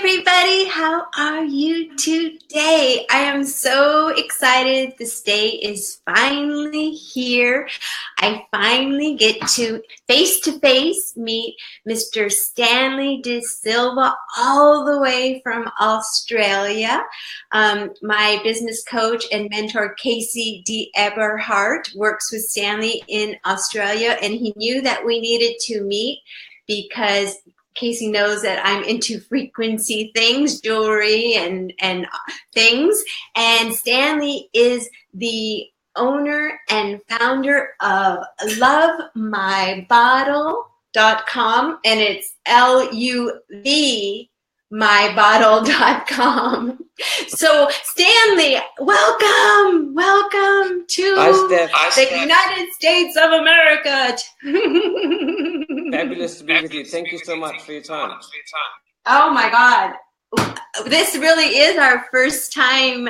everybody. How are you today? I am so excited. This day is finally here. I finally get to face-to-face meet Mr. Stanley DeSilva all the way from Australia. My business coach and mentor, Casey D. Eberhart, works with Stanley in Australia, and he knew that we needed to meet because Casey knows that I'm into frequency things, jewelry and things. And Stanley is the owner and founder of LuvMyBottle.com, and it's LuvMyBottle.com. So Stanley, welcome to the United States of America. Fabulous to be with you. Thank you so much for your time. Oh my God. This really is our first time.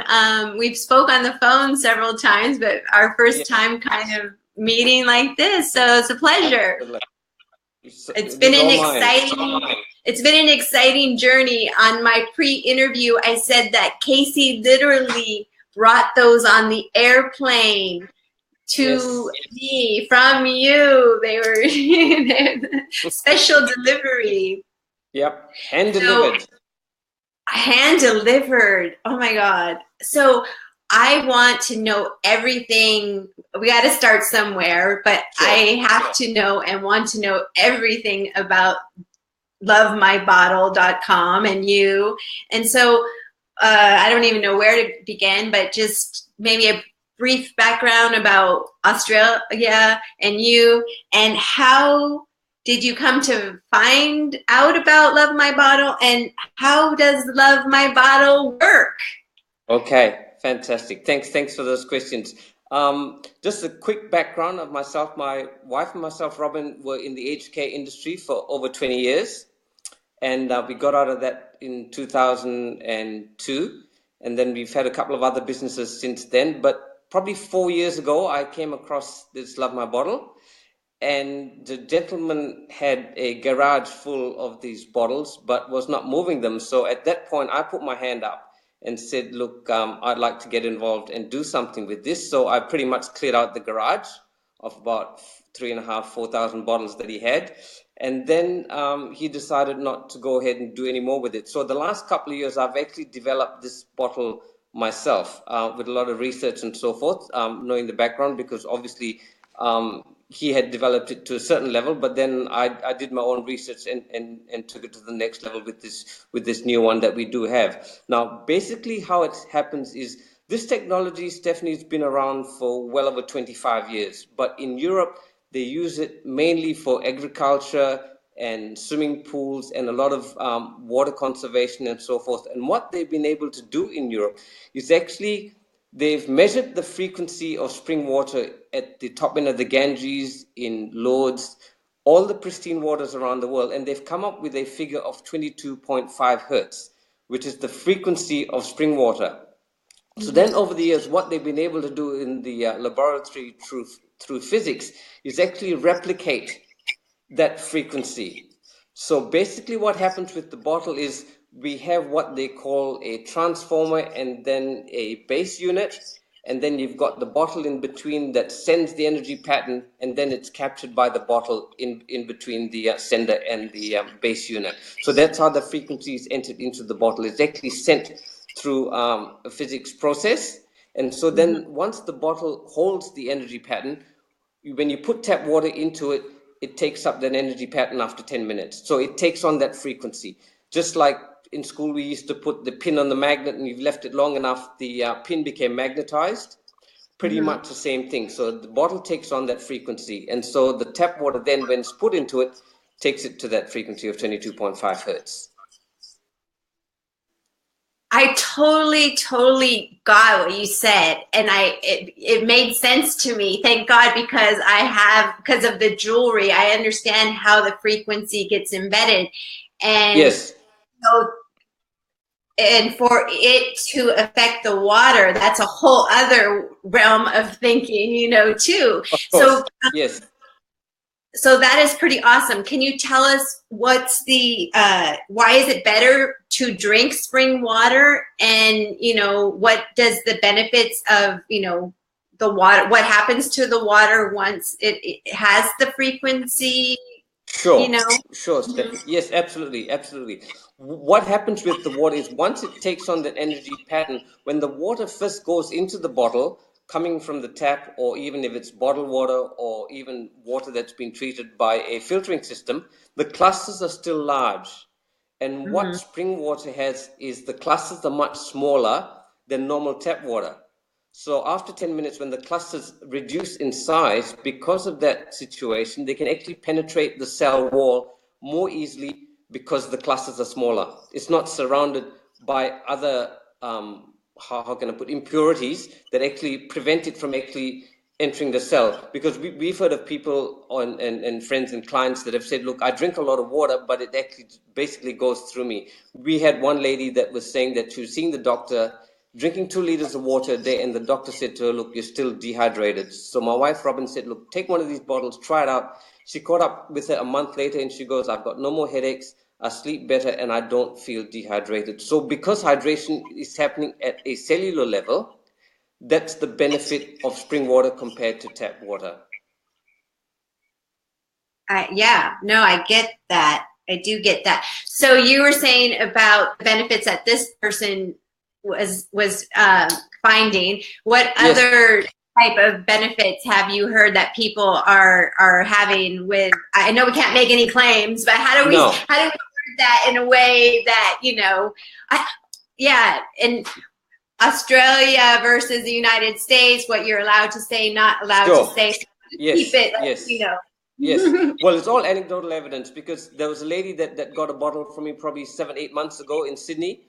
We've spoke on the phone several times, but our first time kind of meeting like this. So it's a pleasure. It's been an exciting journey. On my pre-interview, I said that Casey literally brought those on the airplane to me from you. They were special delivery. Yep, hand delivered. Hand delivered. Oh my God. So I want to know everything. We got to start somewhere, but I have to know and want to know everything about LuvMyBottle.com and you. And so I don't even know where to begin, but just maybe a brief background about Australia and you, and how did you come to find out about LuvMyBottle, and how does LuvMyBottle work? Okay, fantastic. Thanks for those questions. Just a quick background of myself. My wife and myself, Robin, were in the aged care industry for over 20 years. And we got out of that in 2002. And then we've had a couple of other businesses since then. But probably 4 years ago, I came across this LuvMyBottle. And the gentleman had a garage full of these bottles, but was not moving them. So at that point, I put my hand up and said, look, I'd like to get involved and do something with this. So I pretty much cleared out the garage of about 3,500, 4,000 bottles that he had. And then he decided not to go ahead and do any more with it. So the last couple of years, I've actually developed this bottle myself with a lot of research and so forth, knowing the background, because obviously he had developed it to a certain level, but then I did my own research and took it to the next level with this new one that we do have. Now, basically how it happens is this technology, Stephanie, has been around for well over 25 years, but in Europe, they use it mainly for agriculture and swimming pools and a lot of water conservation and so forth. And what they've been able to do in Europe is actually they've measured the frequency of spring water at the top end of the Ganges, in Lords, all the pristine waters around the world, and they've come up with a figure of 22.5 hertz, which is the frequency of spring water. So then over the years, what they've been able to do in the laboratory through physics is actually replicate that frequency. So basically what happens with the bottle is we have what they call a transformer and then a base unit, and then you've got the bottle in between that sends the energy pattern, and then it's captured by the bottle in between the sender and the base unit. So that's how the frequency is entered into the bottle. It's actually sent through a physics process. And so then once the bottle holds the energy pattern, when you put tap water into it, it takes up that energy pattern after 10 minutes. So it takes on that frequency. Just like in school, we used to put the pin on the magnet, and you've left it long enough, the pin became magnetized. Pretty much the same thing. So the bottle takes on that frequency. And so the tap water then, when it's put into it, takes it to that frequency of 22.5 hertz. I totally got what you said, and it made sense to me. Thank God, because because of the jewelry, I understand how the frequency gets embedded, and and for it to affect the water, that's a whole other realm of thinking, too. Of course. So So that is pretty awesome. Can you tell us what's the why is it better to drink spring water, and what does the benefits of the water, what happens to the water once it has the frequency? Sure, sure, Mhm. Stephanie. Yes, absolutely, absolutely. What happens with the water is once it takes on that energy pattern, when the water first goes into the bottle, coming from the tap, or even if it's bottled water, or even water that's been treated by a filtering system, the clusters are still large. And what spring water has is the clusters are much smaller than normal tap water. So after 10 minutes, when the clusters reduce in size, because of that situation, they can actually penetrate the cell wall more easily because the clusters are smaller. It's not surrounded by other, how can I put, impurities that actually prevent it from actually entering the cell. Because we've heard of people and friends and clients that have said, look, I drink a lot of water, but it actually basically goes through me. We had one lady that was saying that she was seeing the doctor, drinking 2 liters of water a day, and the doctor said to her, look, you're still dehydrated. So my wife, Robin, said, look, take one of these bottles, try it out. She caught up with her a month later, and she goes, I've got no more headaches, I sleep better, and I don't feel dehydrated. So because hydration is happening at a cellular level, that's the benefit of spring water compared to tap water. I get that. I do get that. So you were saying about the benefits that this person was finding. What Yes. other type of benefits have you heard that people are having with? I know we can't make any claims, but how do we word that in a way that in Australia versus the United States, what you're allowed to say, not allowed to say. So Yes. keep it, Yes. Well, it's all anecdotal evidence, because there was a lady that got a bottle from me probably 7-8 months ago in Sydney.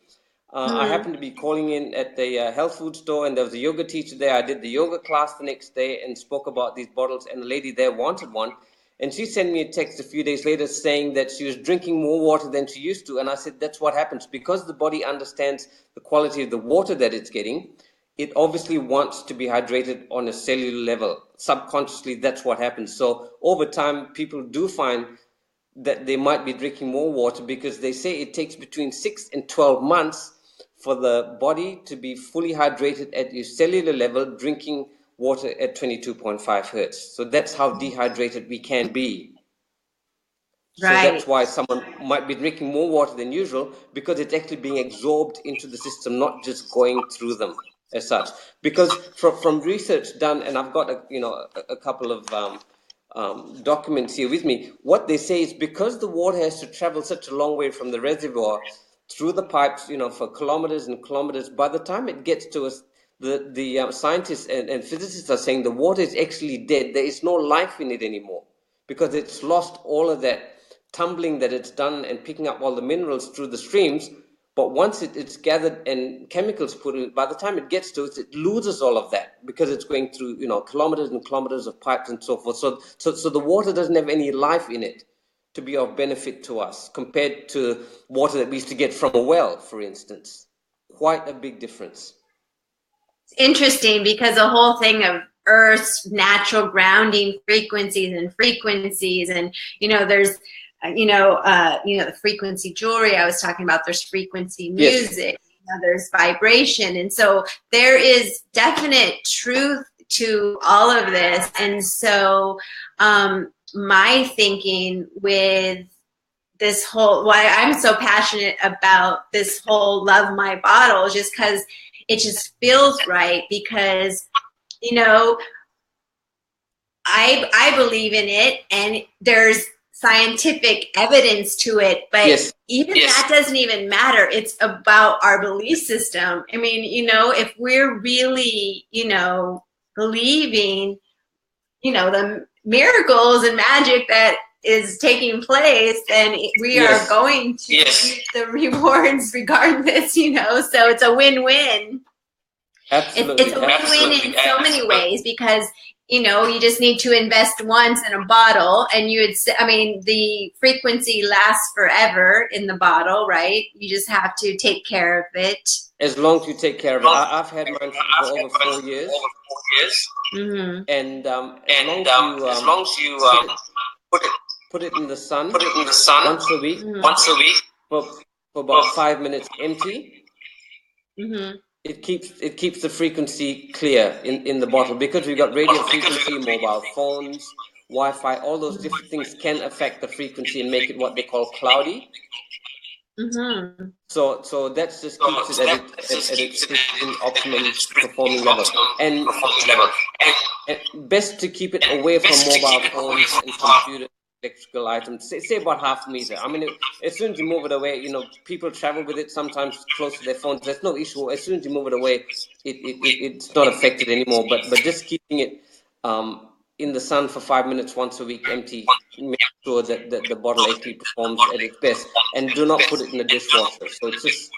I happened to be calling in at the health food store, and there was a yoga teacher there. I did the yoga class the next day and spoke about these bottles, and the lady there wanted one. And she sent me a text a few days later saying that she was drinking more water than she used to. And I said, that's what happens. Because the body understands the quality of the water that it's getting, it obviously wants to be hydrated on a cellular level. Subconsciously, that's what happens. So over time, people do find that they might be drinking more water, because they say it takes between 6 and 12 months for the body to be fully hydrated at your cellular level, drinking water at 22.5 hertz. So that's how dehydrated we can be. So that's why someone might be drinking more water than usual, because it's actually being absorbed into the system, not just going through them as such. Because from research done, and I've got a couple of documents here with me, what they say is because the water has to travel such a long way from the reservoir through the pipes, for kilometers and kilometers, by the time it gets to us, the scientists and physicists are saying the water is actually dead. There is no life in it anymore, because it's lost all of that tumbling that it's done and picking up all the minerals through the streams. But once it's gathered and chemicals put in, by the time it gets to us, it loses all of that, because it's going through kilometers and kilometers of pipes and so forth. So the water doesn't have any life in it to be of benefit to us, compared to water that we used to get from a well, for instance. Quite a big difference. It's interesting, because the whole thing of Earth's natural grounding frequencies, and there's the frequency jewelry I was talking about. There's frequency music. Yes. There's vibration, and so there is definite truth to all of this. And so my thinking with this whole, why I'm so passionate about this whole LuvMyBottle, just because it just feels right, because I believe in it, and there's scientific evidence to it, but that doesn't even matter. It's about our belief system. I mean, if we're really, believing, the miracles and magic that is taking place, then we are going to reap the rewards regardless, so it's a win-win. Absolutely. It's a win-win in so many ways, because you just need to invest once in a bottle, and the frequency lasts forever in the bottle, right? You just have to take care of it. As long as you take care of it. I've had mine for over 4 years. Mm-hmm. And as long as you put it in the sun once a week, for about 5 minutes empty. It keeps the frequency clear in the bottle, because we've got radio frequency, mobile phones, Wi-Fi, all those different things can affect the frequency and make it what they call cloudy. So that's just keeps it at its optimum performing level. And best to keep it away from mobile phones and computers, electrical items. Say about half a meter. I mean, as soon as you move it away, you know, people travel with it sometimes close to their phones. There's no issue. As soon as you move it away, it's not affected anymore. But just keeping it in the sun for 5 minutes once a week, empty, make sure that the bottle actually performs at its best. And do not put it in the dishwasher. So it's just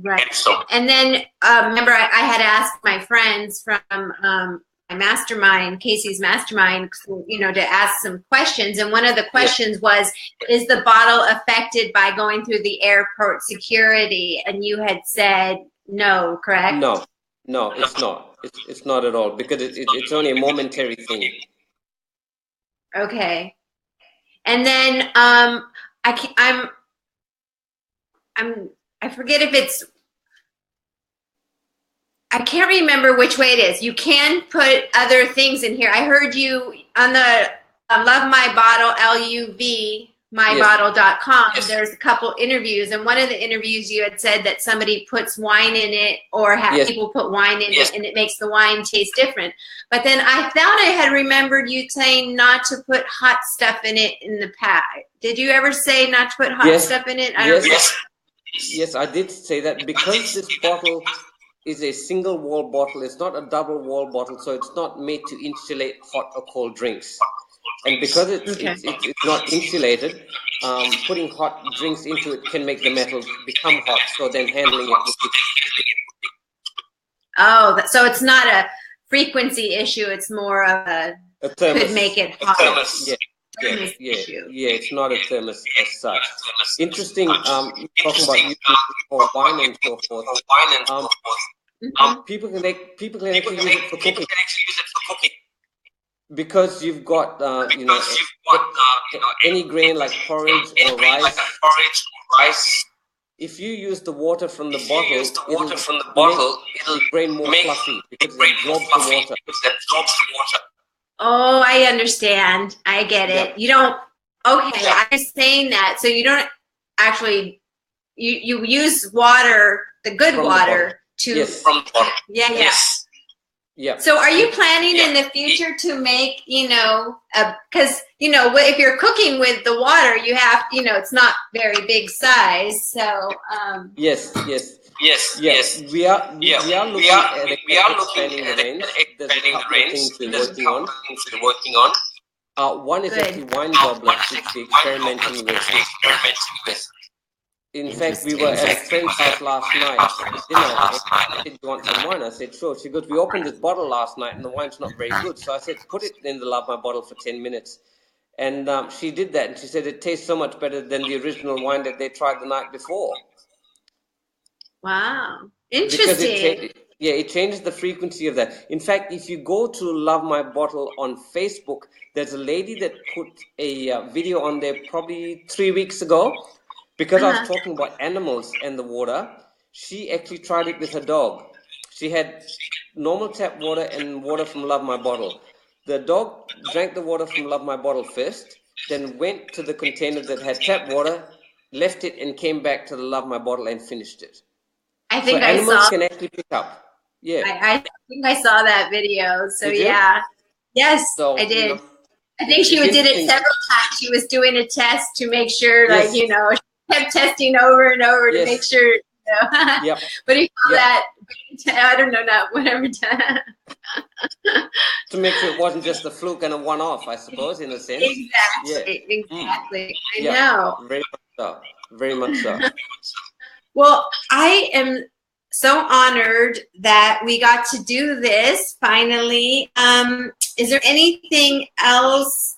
right. And then remember, I had asked my friends from my mastermind, Casey's mastermind, you know, to ask some questions. And one of the questions was, is the bottle affected by going through the airport security? And you had said no, correct? No, it's not. It's not at all, because it's only a momentary thing. Okay. And then I forget if it's, I can't remember which way it is. You can put other things in here. I heard you on the LuvMyBottle, LuvMyBottle.com. Yes. There's a couple interviews, and one of the interviews you had said that somebody puts wine in it, or people put wine in it, and it makes the wine taste different. But then I thought I had remembered you saying not to put hot stuff in it in the past. Did you ever say not to put hot stuff in it? Yes, I did say that, because this bottle is a single wall bottle. It's not a double wall bottle, so it's not made to insulate hot or cold drinks. And because it's not insulated, putting hot drinks into it can make the metal become hot. So then handling it. So it's not a frequency issue. It's more of a thermos. Could make it hot. Yeah, it's not a thermos as such. Interesting, talking about using it for wine and so forth. People can actually use it for cooking. Because you've got, any grain like porridge or rice. If you use the water from the bottle, it'll make the grain more fluffy, because it absorbs the water. Oh, I understand. I get it. You don't. Okay, I'm saying that. So you don't actually. You use water, the good water, to. From the bottle. Yeah. So are you planning in the future to make, because, if you're cooking with the water, you have, it's not very big size. So. Yes. We are looking at expanding the range. There's a couple of things we're working on. One is actually wine gobblers, which we're experimenting with. In fact, we were at a friend's house last night for dinner. I said, "Do you want some wine?" I said, "Sure." She goes, "We opened this bottle last night and the wine's not very good." So I said, "Put it in the LuvMyBottle for 10 minutes. And she did that, and she said it tastes so much better than the original wine that they tried the night before. Wow. Interesting. Because it changes the frequency of that. In fact, if you go to LuvMyBottle on Facebook, there's a lady that put a video on there probably 3 weeks ago. Because I was talking about animals and the water, she actually tried it with her dog. She had normal tap water and water from LuvMyBottle. The dog drank the water from LuvMyBottle first, then went to the container that had tap water, left it, and came back to the LuvMyBottle and finished it. I think so animals can actually pick up. Yeah. I think I saw that video. So yeah. Yes, so, I did. I think she did it several times. She was doing a test to make sure, she kept testing over and over to make sure, Yep. But you call that, I don't know, not whatever. To make sure it wasn't just a fluke and a one-off, I suppose, in a sense. Exactly. I know. Very much so. Well, I am so honored that we got to do this finally. Is there anything else?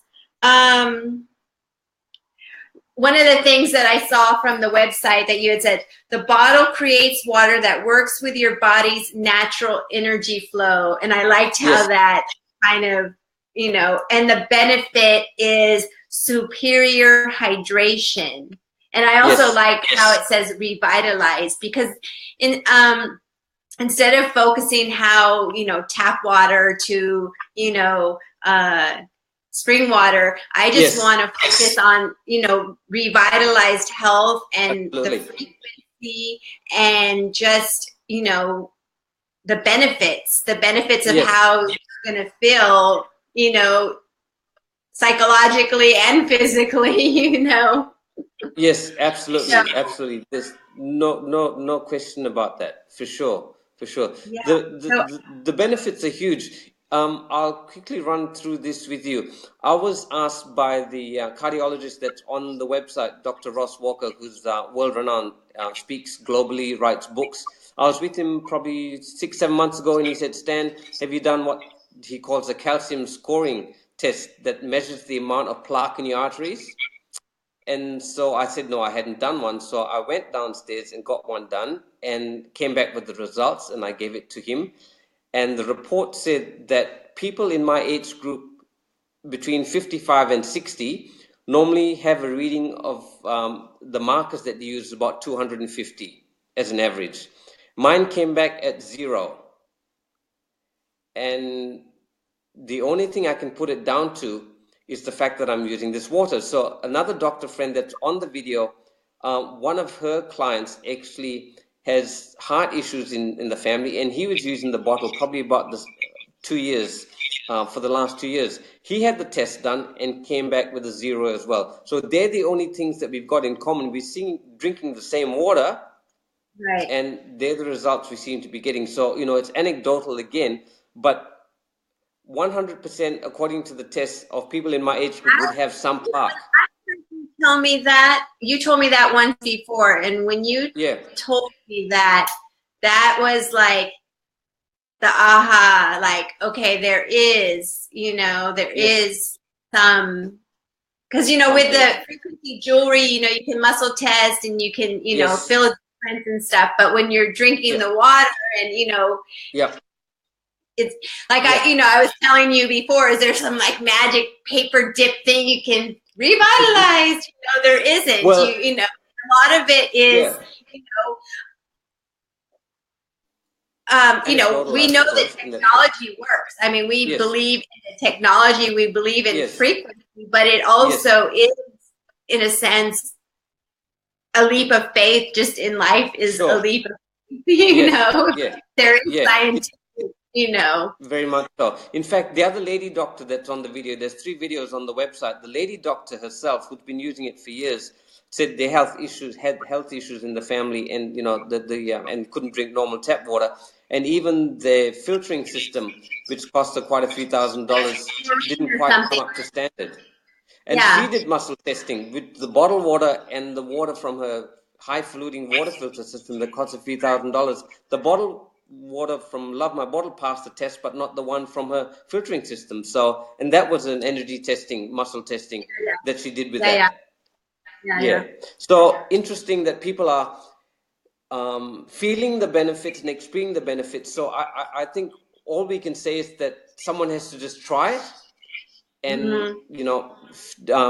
One of the things that I saw from the website that you had said, the bottle creates water that works with your body's natural energy flow. And I liked how that kind of, you know, and the benefit is superior hydration. And I also like how it says revitalize, because in instead of focusing how, you know, tap water to, you know, spring water, I just want to focus on, you know, revitalized health and the frequency and just, you know, the benefits of how you're going to feel, you know, psychologically and physically, you know. Yes, absolutely, absolutely. There's no question about that, for sure, for sure. Yeah. The benefits are huge. I'll quickly run through this with you. I was asked by the cardiologist that's on the website, Dr. Ross Walker, who's world-renowned, speaks globally, writes books. I was with him probably 6-7 months ago, and he said, "Stan, have you done what he calls a calcium scoring test that measures the amount of plaque in your arteries?" And so I said, no, I hadn't done one. So I went downstairs and got one done and came back with the results, and I gave it to him. And the report said that people in my age group between 55 and 60 normally have a reading of the markers that they use about 250 as an average. Mine came back at 0. And the only thing I can put it down to is the fact that I'm using this water. So another doctor friend that's on the video, one of her clients actually has heart issues in the family, and he was using the bottle probably about this 2 years, for the last 2 years. He had the test done and came back with a 0 as well. So they're the only things that we've got in common. We're drinking the same water, right, and they're the results we seem to be getting. So, you know, it's anecdotal again, but 100% according to the test of people in my age group would have some plaque. You told me that once before, and when you told me that, that was like the aha, like, okay, there is, you know, there is some, because, you know, with the frequency jewelry, you know, you can muscle test and you can, you know, feel a difference and stuff, but when you're drinking the water and, you know, it's like I was telling you before, is there some like magic paper dip thing you can revitalize? You know, there isn't. Well, you know, a lot of it is, you know, we know that technology works. I mean, we believe in the technology, we believe in frequency, but it also is, in a sense, a leap of faith. Just in life is a leap of faith, you know. There is science. You know, very much so. In fact, the other lady doctor that's on the video, there's 3 videos on the website. The lady doctor herself, who's been using it for years, said they had health issues in the family, and you know and couldn't drink normal tap water, and even the filtering system, which cost her quite a few $1,000s, didn't quite come up to standard. And she did muscle testing with the bottled water and the water from her high-falutin water filter system that cost a few $1,000s. The bottled water from LuvMyBottle passed the test, but not the one from her filtering system. So, and that was an energy testing, muscle testing that she did with that. So interesting that people are feeling the benefits and experiencing the benefits. So I think all we can say is that someone has to just try it and you know,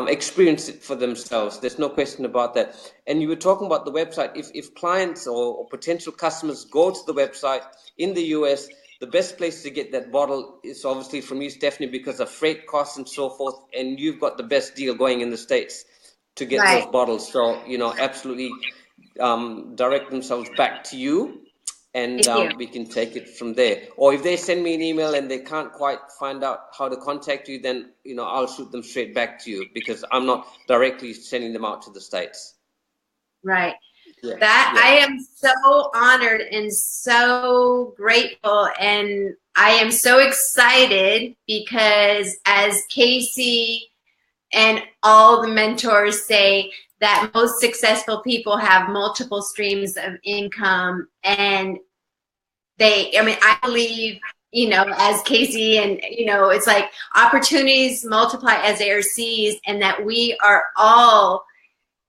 experience it for themselves. There's no question about that. And you were talking about the website. If clients or potential customers go to the website in the US, the best place to get that bottle is obviously from you, Stephanie, because of freight costs and so forth. And you've got the best deal going in the States to get those bottles. So, you know, absolutely direct themselves back to you. And we can take it from there. Or if they send me an email and they can't quite find out how to contact you, then, you know, I'll shoot them straight back to you, because I'm not directly sending them out to the States. Right. I am so honored and so grateful, and I am so excited because, as Casey and all the mentors say, that most successful people have multiple streams of income, and I believe, you know, as Casey, and, you know, it's like opportunities multiply as they are seized, and that we are all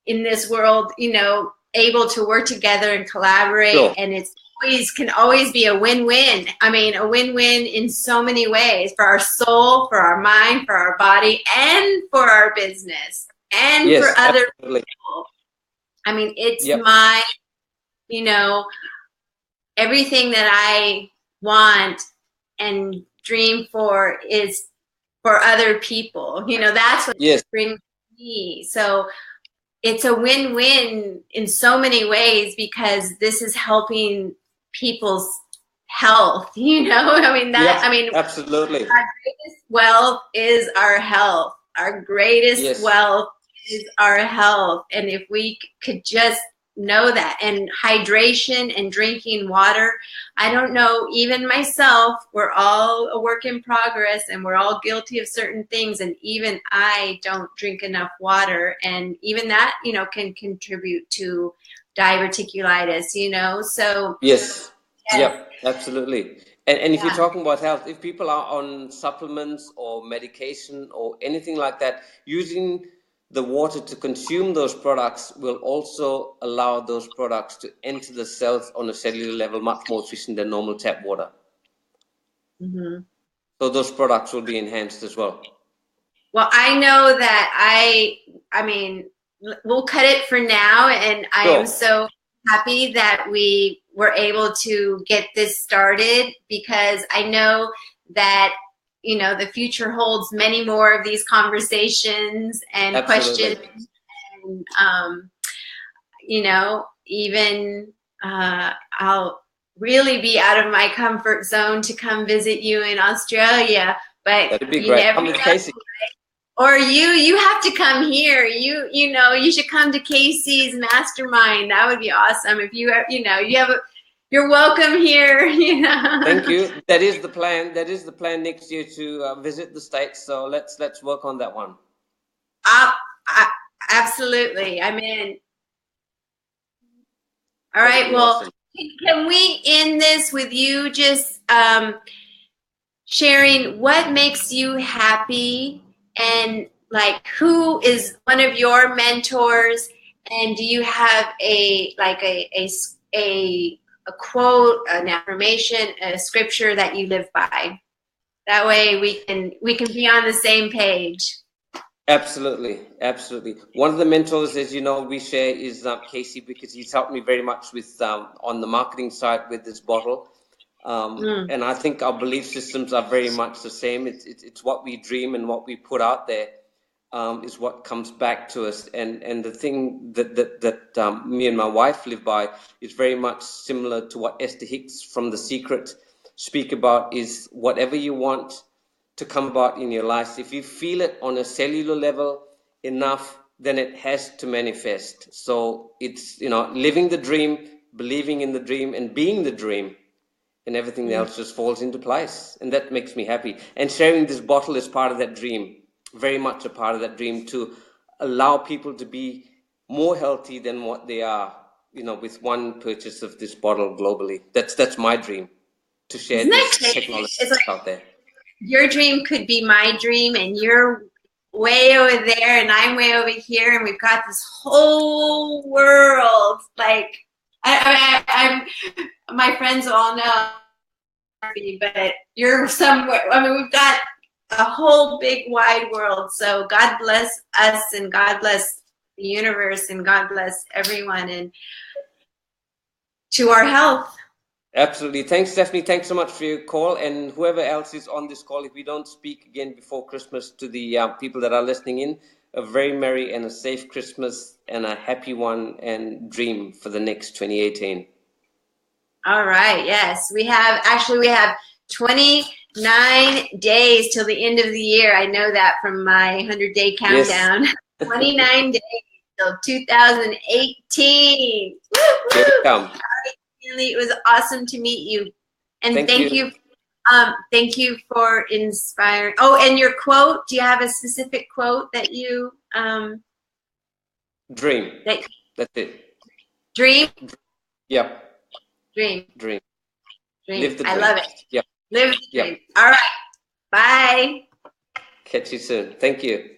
in this world, you know, able to work together and collaborate, Sure. and it's can always be a win-win. I mean, a win-win in so many ways, for our soul, for our mind, for our body, and for our business, and Yes, for other absolutely. people. I mean, it's Yep. my, you know, everything that I want and dream for is for other people. You know, that's what Yes. brings me. So it's a win-win in so many ways, because this is helping people's health, you know. I mean, that, Yep, I mean, absolutely. our greatest wealth is our health. Our greatest Yes. wealth is our health. And if we could just know that, and hydration and drinking water, I don't know, even myself, we're all a work in progress, and we're all guilty of certain things, and even I don't drink enough water, and even that, you know, can contribute to diverticulitis, you know. So Yes. yes. Yep, absolutely. And if you're talking about health, if people are on supplements or medication or anything like that, using the water to consume those products will also allow those products to enter the cells on a cellular level much more efficient than normal tap water. Mm-hmm. So those products will be enhanced as well. Well, I know that I mean, we'll cut it for now, and I am so happy that we were able to get this started, because I know that, you know, the future holds many more of these conversations and Absolutely. questions, and you know, even I'll really be out of my comfort zone to come visit you in Australia, but that'd be you great. never Come with know. Casey. Or you have to come here. You know, you should come to Casey's mastermind. That would be awesome. If you know, you're welcome here. You know. Thank you. That is the plan. That is the plan next year, to visit the States. So let's work on that one. Absolutely. I'm in. All right. Well, awesome. Can we end this with you just sharing what makes you happy, and like, who is one of your mentors, and do you have a quote, an affirmation, a scripture that you live by? That way we can be on the same page. Absolutely, absolutely. One of the mentors, as you know, we share is Casey, because he's helped me very much with on the marketing side with this bottle. And I think our belief systems are very much the same. It's what we dream and what we put out there is what comes back to us. And the thing that me and my wife live by is very much similar to what Esther Hicks from The Secret speak about, is whatever you want to come about in your life, if you feel it on a cellular level enough, then it has to manifest. So it's, you know, living the dream, believing in the dream, and being the dream, and everything else just falls into place. And that makes me happy. And sharing this bottle is part of that dream, very much a part of that dream, to allow people to be more healthy than what they are, you know, with one purchase of this bottle globally. That's my dream, to share this technology out there. Your dream could be my dream, and you're way over there and I'm way over here, and we've got this whole world. Like, I'm my friends all know, but you're somewhere. I mean, we've got a whole big wide world. So God bless us, and God bless the universe, and God bless everyone, and to our health. Absolutely. Thanks, Stephanie. Thanks so much for your call. And whoever else is on this call, if we don't speak again before Christmas, to the people that are listening in, a very merry and a safe Christmas, and a happy one, and dream for the next 2018. All right. Yes, we have 29 days till the end of the year. I know that from my 100-day countdown. Yes. 29 days till 2018. Woo, woo. Here we come. It was awesome to meet you, and thank you. Thank you for inspiring. Oh, and your quote. Do you have a specific quote that you dream? That's it. Dream. Yep. Dream. Live the dream. I love it. Yep. Live the dream. All right. Bye. Catch you soon. Thank you.